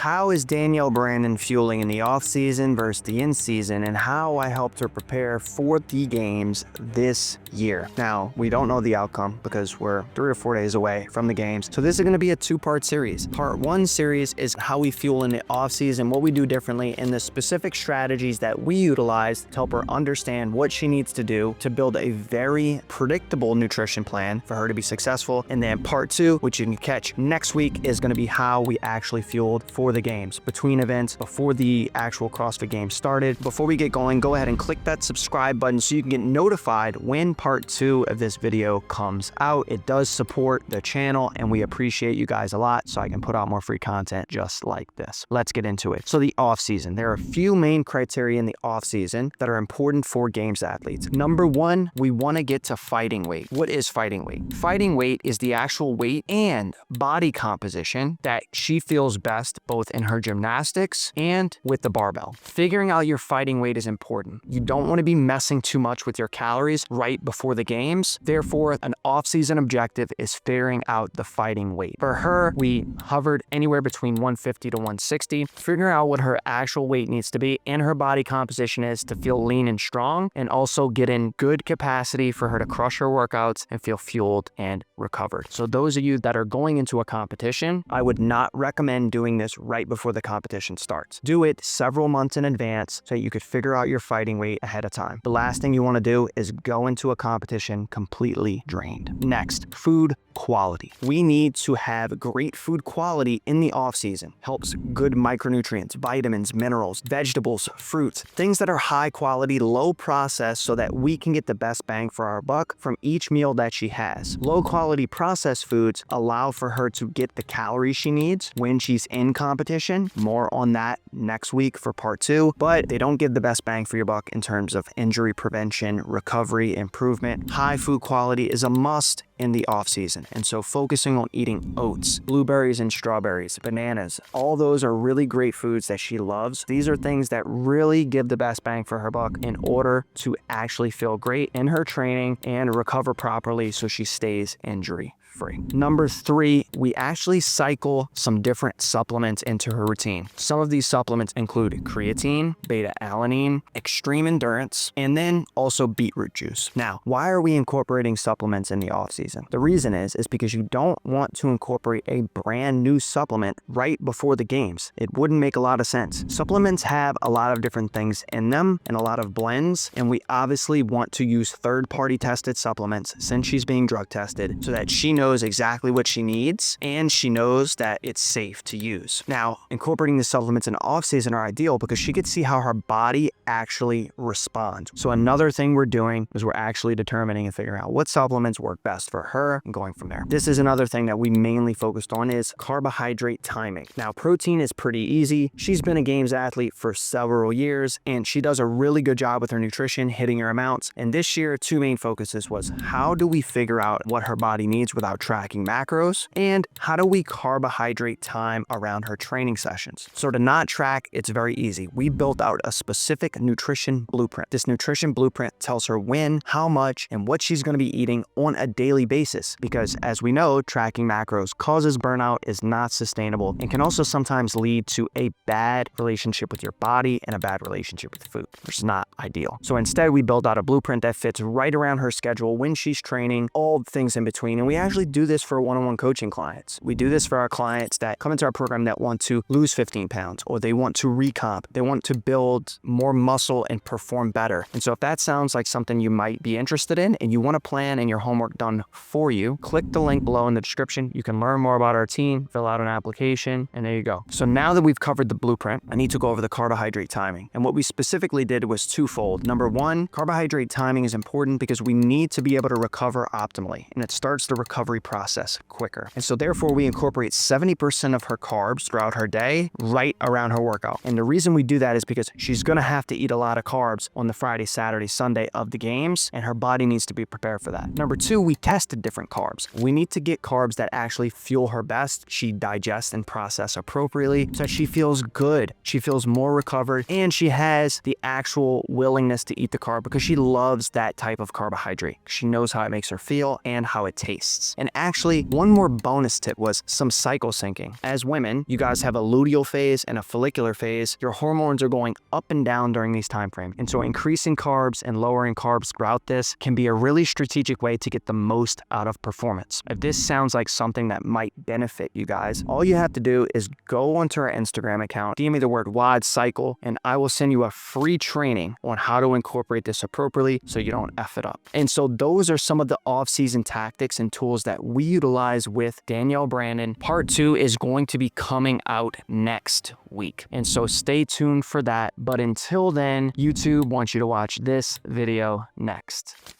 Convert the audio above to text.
How is Danielle Brandon fueling in the off-season versus the in-season, and how I helped her prepare for the games this year. Now, we don't know the outcome because we're 3 or 4 days away from the games, so this is going to be a 2-part series. Part 1 series is how we fuel in the off-season, what we do differently, and the specific strategies that we utilize to help her understand what she needs to do to build a very predictable nutrition plan for her to be successful. And then part 2, which you can catch next week, is going to be how we actually fueled for the games, between events, before the actual CrossFit Games started. Before we get going, go ahead and click that subscribe button so you can get notified when part 2 of this video comes out. It does support the channel and we appreciate you guys a lot, so I can put out more free content just like this. Let's get into it. So the off season, there are a few main criteria in the off season that are important for games athletes. Number 1, we want to get to fighting weight. What is fighting weight? Fighting weight is the actual weight and body composition that she feels best both in her gymnastics and with the barbell. Figuring out your fighting weight is important. You don't want to be messing too much with your calories right before the games. Therefore, an off-season objective is figuring out the fighting weight. For her, we hovered anywhere between 150 to 160. Figuring out what her actual weight needs to be and her body composition is to feel lean and strong, and also get in good capacity for her to crush her workouts and feel fueled and recovered. So those of you that are going into a competition, I would not recommend doing this right before the competition starts. Do it several months in advance so that you could figure out your fighting weight ahead of time. The last thing you want to do is go into a competition completely drained. Next, food quality. We need to have great food quality in the off season. Helps good micronutrients, vitamins, minerals, vegetables, fruits, things that are high quality, low processed, so that we can get the best bang for our buck from each meal that she has. Low quality processed foods allow for her to get the calories she needs when she's in competition. More on that next week for part 2, but they don't give the best bang for your buck in terms of injury prevention, recovery, improvement. High food quality is a must in the off season. And so focusing on eating oats, blueberries and strawberries, bananas, all those are really great foods that she loves. These are things that really give the best bang for her buck in order to actually feel great in her training and recover properly so she stays injury free. Number 3, we actually cycle some different supplements into her routine. Some of these supplements include creatine, beta-alanine, extreme endurance, and then also beetroot juice. Now, why are we incorporating supplements in the off season? The reason is because you don't want to incorporate a brand new supplement right before the games. It wouldn't make a lot of sense. Supplements have a lot of different things in them and a lot of blends, and we obviously want to use third-party tested supplements since she's being drug tested so that she knows exactly what she needs and she knows that it's safe to use. Now, incorporating the supplements in off season are ideal because she could see how her body actually responds. So another thing we're doing is we're actually determining and figuring out what supplements work best for her and going from there. This is another thing that we mainly focused on is carbohydrate timing. Now, protein is pretty easy. She's been a games athlete for several years and she does a really good job with her nutrition, hitting her amounts. And this year, 2 main focuses was how do we figure out what her body needs without tracking macros, and how do we carbohydrate time around her training sessions. So to not track, it's very easy. We built out a specific nutrition blueprint. This nutrition blueprint tells her when, how much, and what she's going to be eating on a daily basis, because as we know, tracking macros causes burnout, is not sustainable, and can also sometimes lead to a bad relationship with your body and a bad relationship with food, which is not ideal. So instead, we built out a blueprint that fits right around her schedule, when she's training, all things in between, and we actually do this for one-on-one coaching clients. We do this for our clients that come into our program that want to lose 15 pounds, or they want to recomp, they want to build more muscle and perform better. And so if that sounds like something you might be interested in and you want a plan and your homework done for you, click the link below in the description. You can learn more about our team, fill out an application, and there you go. So now that we've covered the blueprint, I need to go over the carbohydrate timing. And what we specifically did was twofold. Number 1, carbohydrate timing is important because we need to be able to recover optimally, and it starts the recovery process quicker. And so therefore we incorporate 70% of her carbs throughout her day right around her workout. And the reason we do that is because she's going to have to eat a lot of carbs on the Friday, Saturday, Sunday of the games, and her body needs to be prepared for that. Number 2, we tested different carbs. We need to get carbs that actually fuel her best, she digests and process appropriately so that she feels good, she feels more recovered, and she has the actual willingness to eat the carb because she loves that type of carbohydrate. She knows how it makes her feel and how it tastes. And actually, one more bonus tip was some cycle syncing. As women, you guys have a luteal phase and a follicular phase. Your hormones are going up and down during these time frames. And so increasing carbs and lowering carbs throughout this can be a really strategic way to get the most out of performance. If this sounds like something that might benefit you guys, all you have to do is go onto our Instagram account, DM me the word WOD cycle, and I will send you a free training on how to incorporate this appropriately so you don't F it up. And so those are some of the off-season tactics and tools that we utilize with Danielle Brandon. Part 2 is going to be coming out next week. And so stay tuned for that. But until then, YouTube wants you to watch this video next.